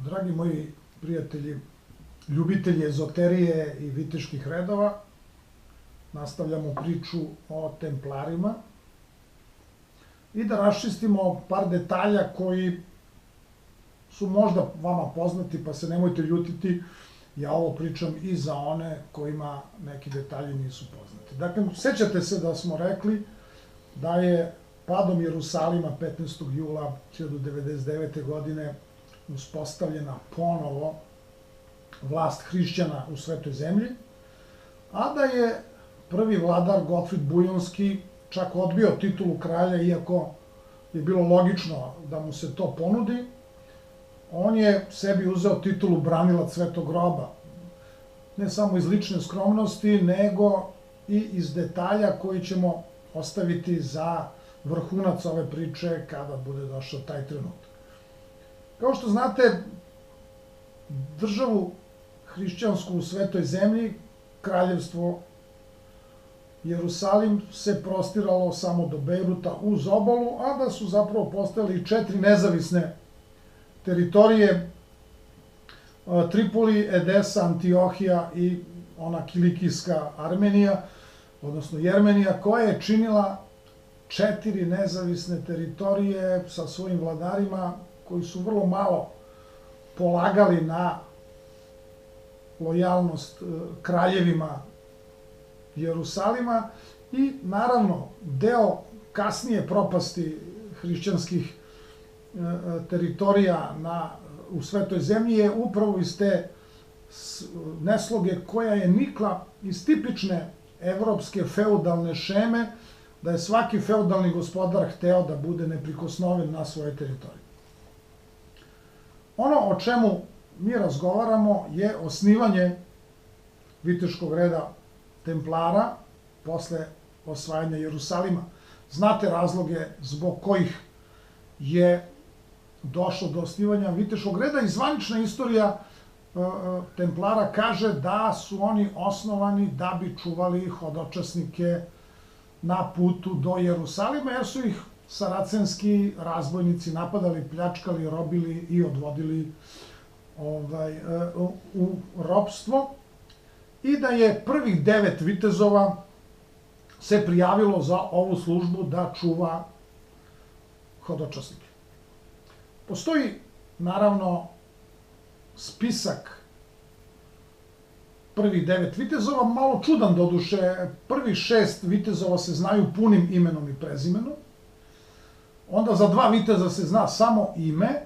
Dragi moji prijatelji, ljubitelji ezoterije i viteških redova, nastavljamo priču o templarima i da raščistimo par detalja koji su možda vama poznati, pa se nemojte ljutiti, ja ovo pričam i za one kojima neki detalji nisu poznati. Dakle, sećate se da smo rekli da je padom Jerusalima 15. jula 1099. godine uspostavljena ponovo vlast hrišćana u Svetoj zemlji, a da je prvi vladar Gotfrid Bujonski čak odbio titulu kralja, iako je bilo logično da mu se to ponudi. On je sebi uzeo titulu branilac Svetog groba, ne samo iz lične skromnosti, nego i iz detalja koji ćemo ostaviti za vrhunac ove priče kada bude došao taj trenutak. Kao što znate, državu hrišćansku u Svetoj zemlji, kraljevstvo Jerusalim, se prostiralo samo do Bejruta uz obalu, a da su zapravo postojale i 4 nezavisne teritorije: Tripoli, Edesa, Antiohija i ona kilikijska Armenija, odnosno Jermenija, koja je činila 4 nezavisne teritorije sa svojim vladarima koji su vrlo malo polagali na lojalnost kraljevima Jerusalima i naravno deo kasnije propasti hrišćanskih teritorija u Svetoj zemlji je upravo iz te nesloge koja je nikla iz tipične evropske feudalne šeme, da je svaki feudalni gospodar hteo da bude neprikosnoven na svojoj teritoriji. Ono o čemu mi razgovaramo je osnivanje viteškog reda templara posle osvajanja Jerusalima. Znate razloge zbog kojih je došlo do osnivanja viteškog reda i zvanična istorija templara kaže da su oni osnovani da bi čuvali hodočasnike na putu do Jerusalima, jer su ih saracenski razbojnici napadali, pljačkali, robili i odvodili u ropstvo, i da je prvih 9 vitezova se prijavilo za ovu službu da čuva hodočasnike. Postoji, naravno, spisak prvih 9 vitezova, malo čudan doduše. Prvih 6 vitezova se znaju punim imenom i prezimenom, onda za 2 viteza se zna samo ime,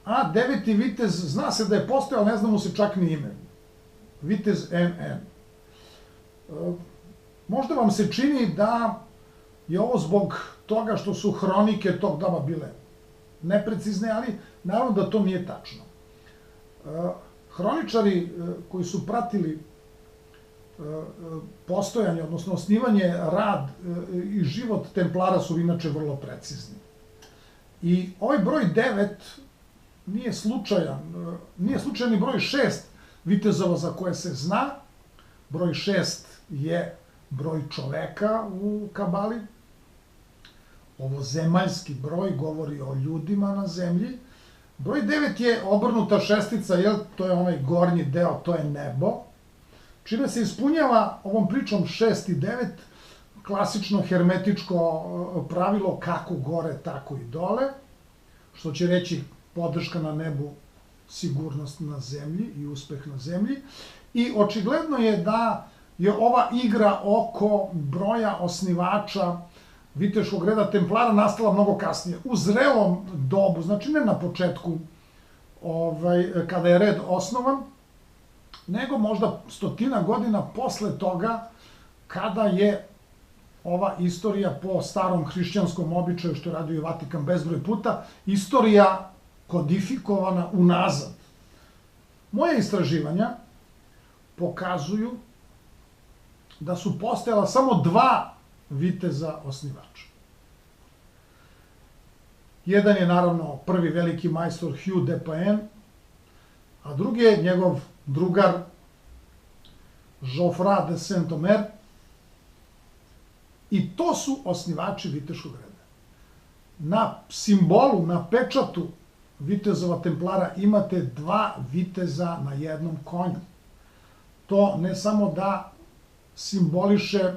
a 9. vitez zna se da je postojao, ne zna mu se čak ni ime. Vitez NN. Možda vam se čini da je ovo zbog toga što su hronike tog doba bile neprecizne, ali naravno da to nije tačno. Hroničari koji su pratili postojanje, odnosno osnivanje, rad i život templara su inače vrlo precizni. I ovaj broj 9 nije slučajan, nije slučajni broj 6 vitezova za koje se zna. Broj 6 je broj čoveka u kabali. Ovo zemaljski broj govori o ljudima na zemlji. Broj 9 je obrnuta šestica, jer to je onaj gornji deo, to je nebo, čime se ispunjava ovom pričom 6 i 9 klasično hermetičko pravilo kako gore, tako i dole, što će reći podrška na nebu, sigurnost na zemlji i uspeh na zemlji. I očigledno je da je ova igra oko broja osnivača viteškog reda templara nastala mnogo kasnije, u zrelom dobu, znači ne na početku kada je red osnovan, nego možda 100 godina posle toga, kada je ova istorija po starom hrišćanskom običaju, što je radio i Vatikan bezbroj puta, istorija kodifikovana unazad. Moje istraživanja pokazuju da su postojala samo 2 viteza osnivača. Jedan je naravno prvi veliki majstor Hugh de Paen, a drugi je njegov drugar Geoffroy de Saint-Omer, i to su osnivači viteškog reda. Na simbolu, na pečatu vitezova templara imate 2 viteza na jednom konju. To ne samo da simboliše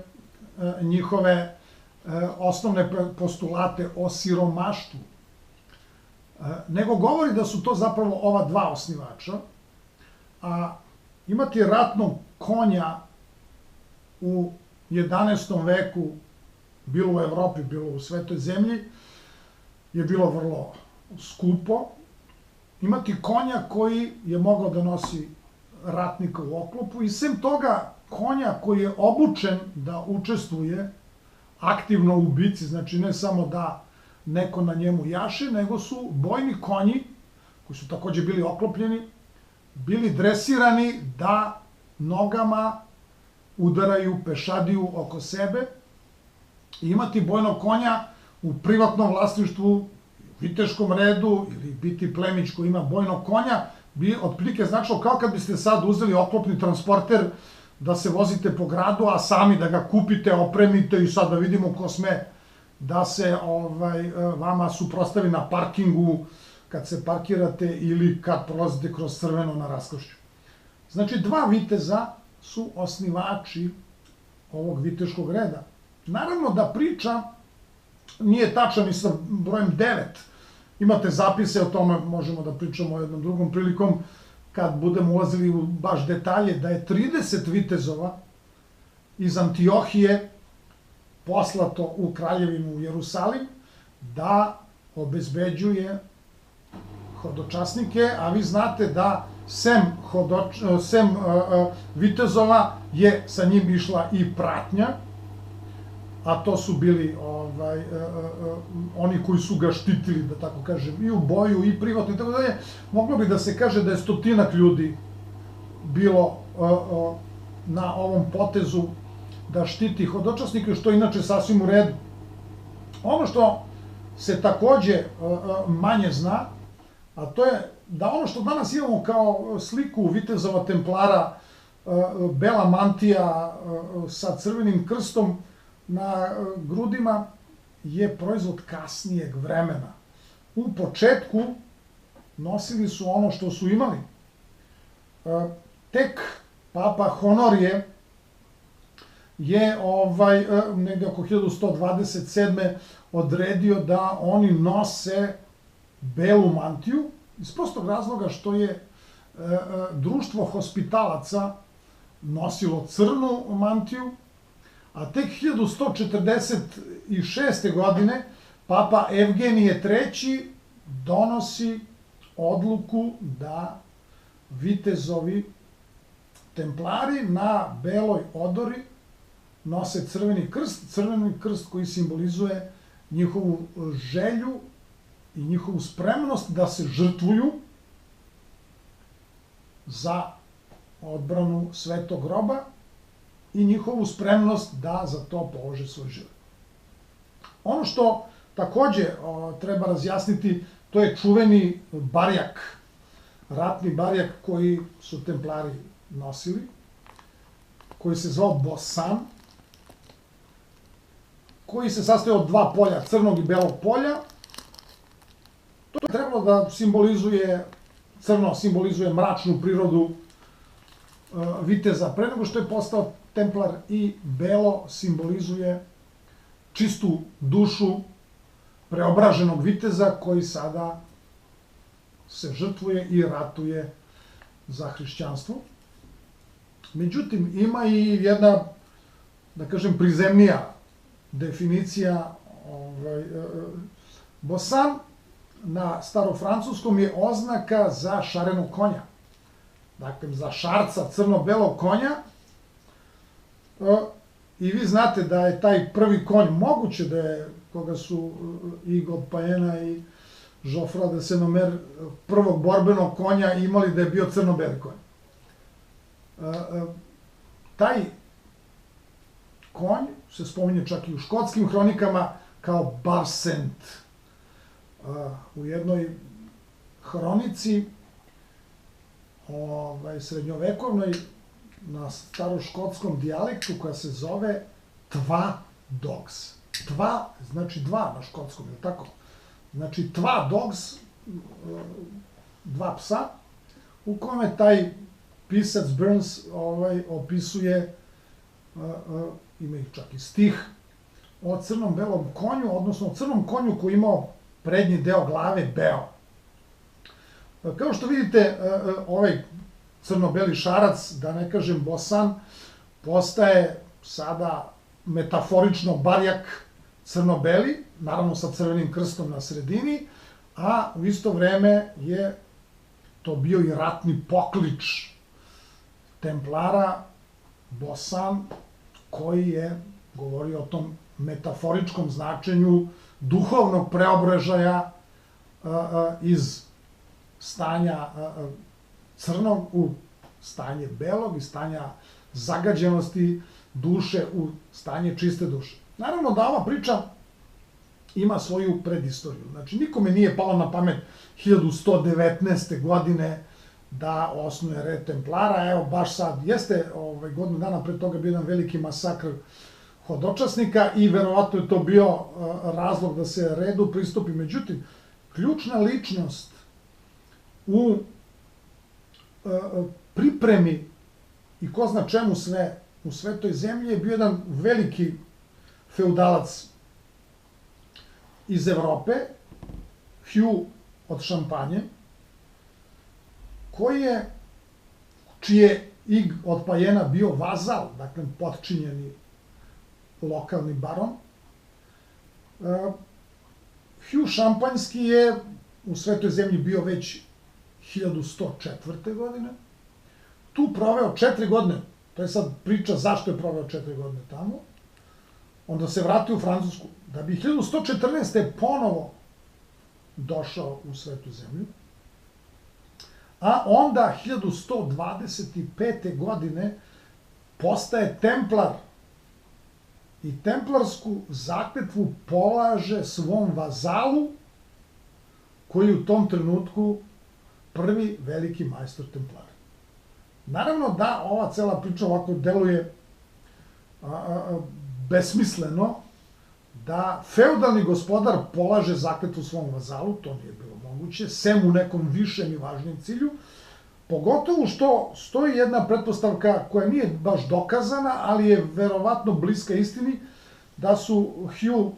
njihove osnovne postulate o siromaštvu, nego govori da su to zapravo ova 2 osnivača, a imati ratnog konja u 11. veku, bilo u Evropi, bilo u svetoj zemlji, je bilo vrlo skupo. Imati konja koji je mogao da nosi ratnika u oklopu i sem toga konja koji je obučen da učestvuje aktivno u bici, znači ne samo da neko na njemu jaše, nego su bojni konji, koji su takođe bili oklopljeni, bili dresirani da nogama udaraju pešadiju oko sebe i imati bojnog konja u privatnom vlasništvu, viteškom redu ili biti plemić koji ima bojnog konja, bi otprilike značilo kao kad biste sad uzeli oklopni transporter da se vozite po gradu, a sami da ga kupite, opremite i sad da vidimo ko sme da se vama suprostavi na parkingu kad se parkirate ili kad prolazite kroz crveno na raskrsšću. Znači, 2 viteza su osnivači ovog viteškog reda. Naravno da priča nije tačna ni sa brojem 9. Imate zapise o tome, možemo da pričamo jednom drugom prilikom, kad budemo ulazili u baš detalje, da je 30 vitezova iz Antiohije poslato u kraljevinu u Jerusalim da obezbeđuje hodočasnike, a vi znate da sem vitezova je sa njim išla i pratnja, a to su bili oni koji su ga štitili, da tako kažem, i u boju, i privatno, i tako dalje. Moglo bi da se kaže da je 100-ak ljudi bilo na ovom potezu da štiti hodočasnike, što je inače sasvim u redu. Ono što se takođe manje zna, a to je da ono što danas imamo kao sliku vitezova templara, bela mantija sa crvenim krstom na grudima, je proizvod kasnijeg vremena. U početku nosili su ono što su imali. Tek Papa Honorije je negde oko 1127. odredio da oni nose belu mantiju, iz prostog razloga što je društvo hospitalaca nosilo crnu mantiju, a tek 1146. godine Papa Evgenije III. Donosi odluku da vitezovi templari na beloj odori nose crveni krst koji simbolizuje njihovu želju i njihovu spremnost da se žrtvuju za odbranu svetog groba i njihovu spremnost da za to polože svoj život. Ono što takođe treba razjasniti, to je čuveni barjak, ratni barjak koji su templari nosili, koji se zvao bosan, koji se sastoji od 2 polja, crnog i belog polja. To je trebalo da simbolizuje, crno simbolizuje mračnu prirodu viteza pre nego što je postao templar, i belo simbolizuje čistu dušu preobraženog viteza koji sada se žrtvuje i ratuje za hrišćanstvo. Međutim, ima i jedna, da kažem, prizemnija definicija. Bosan na starofrancuskom je oznaka za šarenog konja. Dakle, za šarca crno-belog konja. I vi znate da je taj prvi konj, moguće da je, koga su Igo Paena i Joffre de Saint-Omer, prvog borbenog konja imali, da je bio crno-beli konj. Taj konj se spominje čak i u škotskim hronikama kao Barsent. U jednoj hronici srednjovekovnoj na staroškotskom dijalektu koja se zove Twa Dogs. Twa znači 2 na škotskom, je li tako? Znači Twa Dogs dva psa, u kome taj pisac Burns opisuje, ima ih čak i stih, o crnom belom konju, odnosno o crnom konju koji imao prednji deo glave beo. Kao što vidite, ovaj crno-beli šarac, da ne kažem bosan, postaje sada metaforično barjak crno-beli, naravno sa crvenim krstom na sredini, a u isto vreme je to bio i ratni poklič templara bosan, koji je govorio o tom metaforičkom značenju duhovnog preobražaja iz stanja crnog u stanje belog i stanja zagađenosti duše u stanje čiste duše. Naravno da ova priča ima svoju predistoriju. Znači, nikome nije palo na pamet 1119. godine da osnuje red templara. Evo, baš sad, jeste godinu dana pre toga bio jedan veliki masakr hodočasnika i verovatno je to bio razlog da se redu pristupi. Međutim, ključna ličnost u pripremi i ko zna čemu sve u svetoj zemlji je bio jedan veliki feudalac iz Evrope, Hugh od Šampanje, čiji je Ig od Pajena bio vazal, dakle potčinjeni lokalni baron. Hugh Šampanjski je u svetoj zemlji bio već 1104. godine. Tu proveo 4 godine, to je sad priča zašto je proveo 4 godine tamo, onda se vratio u Francusku, da bi 1114. ponovo došao u svetu zemlju, a onda 1125. godine postaje templar i templarsku zakletvu polaže svom vazalu, koji u tom trenutku prvi veliki majstor templara. Naravno da ova cela priča ovako deluje besmisleno, da feudalni gospodar polaže zakletvu svom vazalu, to nije bilo moguće, sem u nekom višem i važnijem cilju, pogotovo što stoji jedna pretpostavka koja nije baš dokazana, ali je verovatno bliska istini, da su Hugh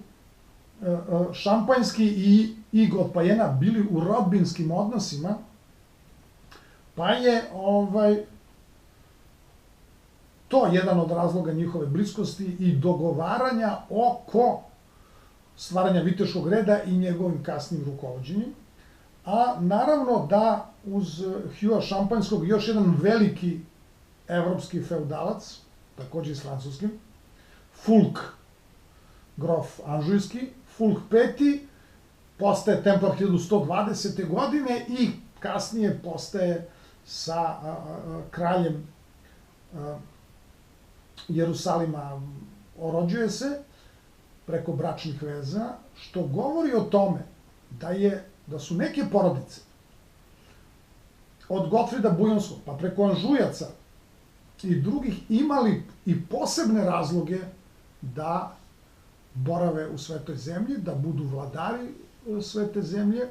Šampanjski i Ig od Pajena bili u rodbinskim odnosima, pa je to jedan od razloga njihove bliskosti i dogovaranja oko stvaranja viteškog reda i njegovim kasnim rukovođenjem. A naravno da uz Hugha Šampanjskog još jedan veliki evropski feudalac, takođe s francuskim, Fulk, grof Anžujski, Fulk V, postaje templar 1120. godine i kasnije postaje sa kraljem Jerusalima, orođuje se preko bračnih veza, što govori o tome da su neke porodice od Gotfrida Bujonskog, pa preko Anžujaca i drugih imali i posebne razloge da borave u svetoj zemlji, da budu vladari svete zemlje,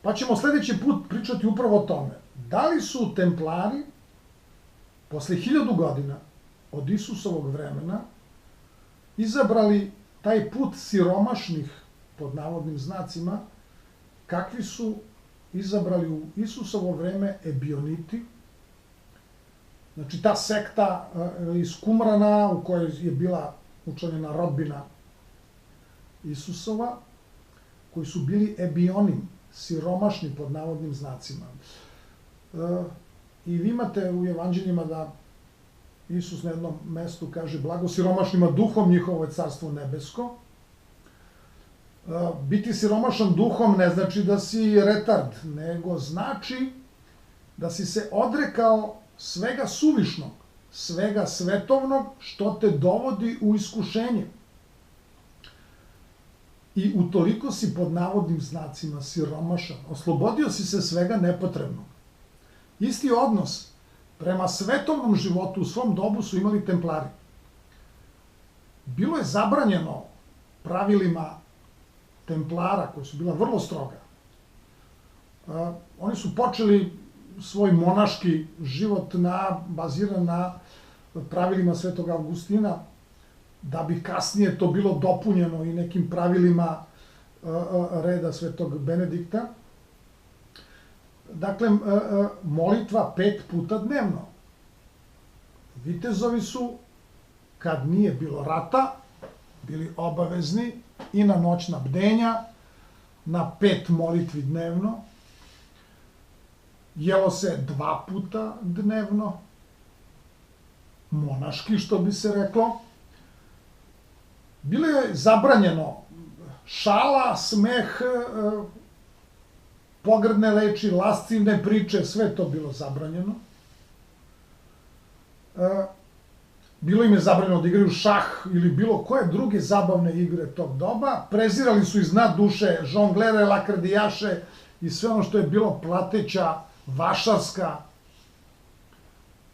pa ćemo sledeći put pričati upravo o tome. Da li su templari posle 1000 godina od Isusovog vremena izabrali taj put siromašnih, pod navodnim znacima, kakvi su izabrali u Isusovo vreme ebioniti, znači ta sekta iz Kumrana u kojoj je bila učlanjena rodbina Isusova, koji su bili ebionim, siromašni pod navodnim znacima. I vi imate u evanđeljima da Isus na jednom mestu kaže blago siromašnima duhom, njihovo je carstvo nebesko. Biti siromašan duhom ne znači da si retard, nego znači da si se odrekao svega suvišnog, svega svetovnog što te dovodi u iskušenje. I utoliko si pod navodnim znacima siromašan, oslobodio si se svega nepotrebnog. Isti odnos prema svetovnom životu u svom dobu su imali templari. Bilo je zabranjeno pravilima templara, koja su bila vrlo stroga, Oni su počeli svoj monaški život baziran na pravilima Svetog Avgustina, da bi kasnije to bilo dopunjeno i nekim pravilima reda Svetog Benedikta. Dakle, molitva 5 puta dnevno. Vitezovi su, kad nije bilo rata, bili obavezni i na noćna bdenja, na 5 molitvi dnevno. Jelo se 2 puta dnevno, monaški, što bi se reklo. Bilo je zabranjeno šala, smeh, pogrdne reči, lascivne priče, sve to bilo zabranjeno. Bilo im je zabranjeno da igraju šah ili bilo koje druge zabavne igre tog doba. Prezirali su iz dna duše žonglere, lakrdijaše i sve ono što je bilo prateća vašarska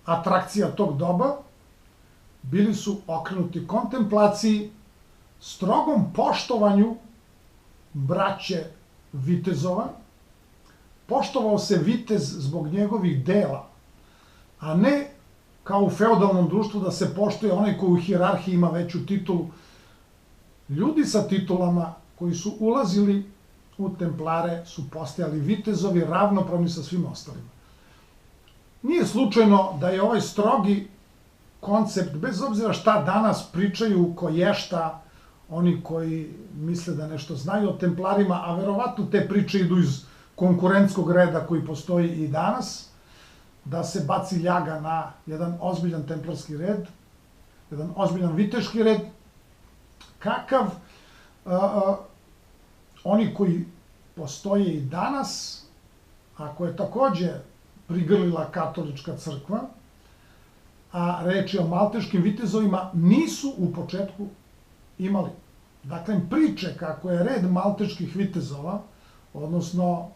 atrakcija tog doba. Bili su okrenuti kontemplaciji, strogom poštovanju braće vitezova. Poštovao se vitez zbog njegovih dela, a ne kao u feudalnom društvu da se poštuje onaj koji u hijerarhiji ima veću titulu. Ljudi sa titulama koji su ulazili u templare su postajali vitezovi ravnopravni sa svim ostalima. Nije slučajno da je ovaj strogi koncept, bez obzira šta danas pričaju koješta, oni koji misle da nešto znaju o templarima, a verovatno te priče idu iz konkurentskog reda koji postoji i danas, da se baci ljaga na jedan ozbiljan templarski red, jedan ozbiljan viteški red, kakav oni koji postoje i danas, a koje takođe prigrlila katolička crkva, a reč je o malteškim vitezovima, nisu u početku imali. Dakle, priče kako je red malteških vitezova, odnosno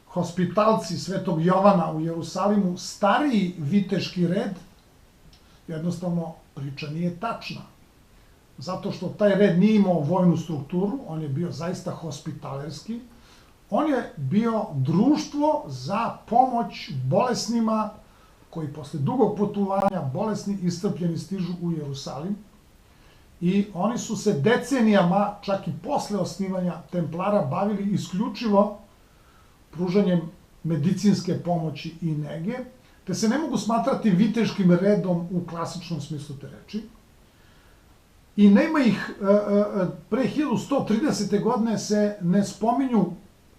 hospitalci Svetog Jovana u Jerusalimu, stariji viteški red, jednostavno priča nije tačna. Zato što taj red nije imao vojnu strukturu, on je bio zaista hospitalerski, on je bio društvo za pomoć bolesnima koji posle dugog putovanja, bolesni, iscrpljeni, stižu u Jerusalim. I oni su se decenijama, čak i posle osnivanja templara, bavili isključivo pružanjem medicinske pomoći i nege, te se ne mogu smatrati viteškim redom u klasičnom smislu te reči. I nema ih, pre 1130. godine se ne spominju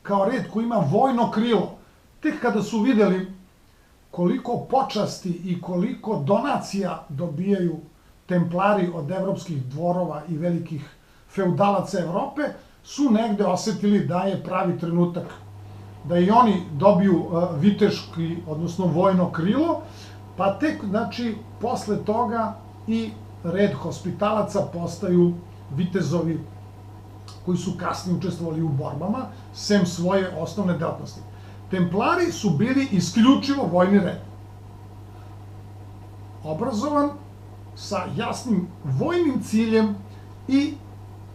kao red koji ima vojno krilo. Tek kada su videli koliko počasti i koliko donacija dobijaju templari od evropskih dvorova i velikih feudalaca Evrope, su negde osetili da je pravi trenutak da i oni dobiju viteški, odnosno vojno krilo, pa tek, znači, posle toga i red hospitalaca postaju vitezovi koji su kasnije učestvovali u borbama, sem svoje osnovne delatnosti. Templari su bili isključivo vojni red. Obrazovan, sa jasnim vojnim ciljem i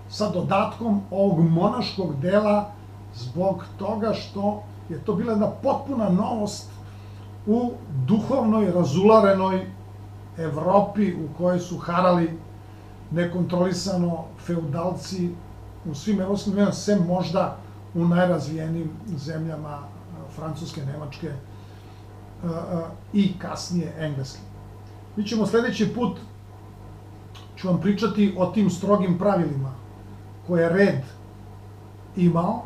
sa dodatkom ovog monaškog dela, zbog toga što je to bila jedna potpuna novost u duhovnoj, razularenoj Evropi u kojoj su harali nekontrolisano feudalci u svim evropskim zemljama, sem možda u najrazvijenijim zemljama Francuske, Nemačke i kasnije Engleske. Mi ćemo sledeći put, ću vam pričati o tim strogim pravilima koje je red imao,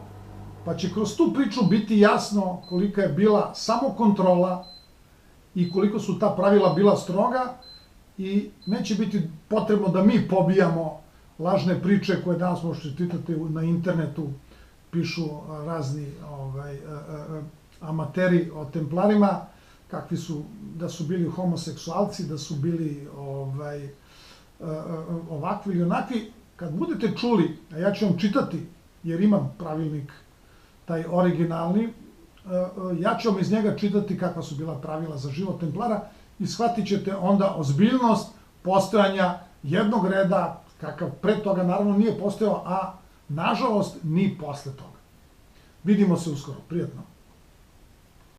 pa će kroz tu priču biti jasno kolika je bila samokontrola i koliko su ta pravila bila stroga i neće biti potrebno da mi pobijamo lažne priče koje danas možete čitati na internetu, pišu razni amateri o templarima, kakvi su, da su bili homoseksualci, da su bili ovakvi ili onakvi. Kad budete čuli, a ja ću vam čitati, jer imam pravilnik, taj originalni, ja ću vam iz njega čitati kakva su bila pravila za život templara i shvatit ćete onda ozbiljnost postojanja jednog reda, kakav pre toga naravno nije postojao, a nažalost ni posle toga. Vidimo se uskoro, prijatno.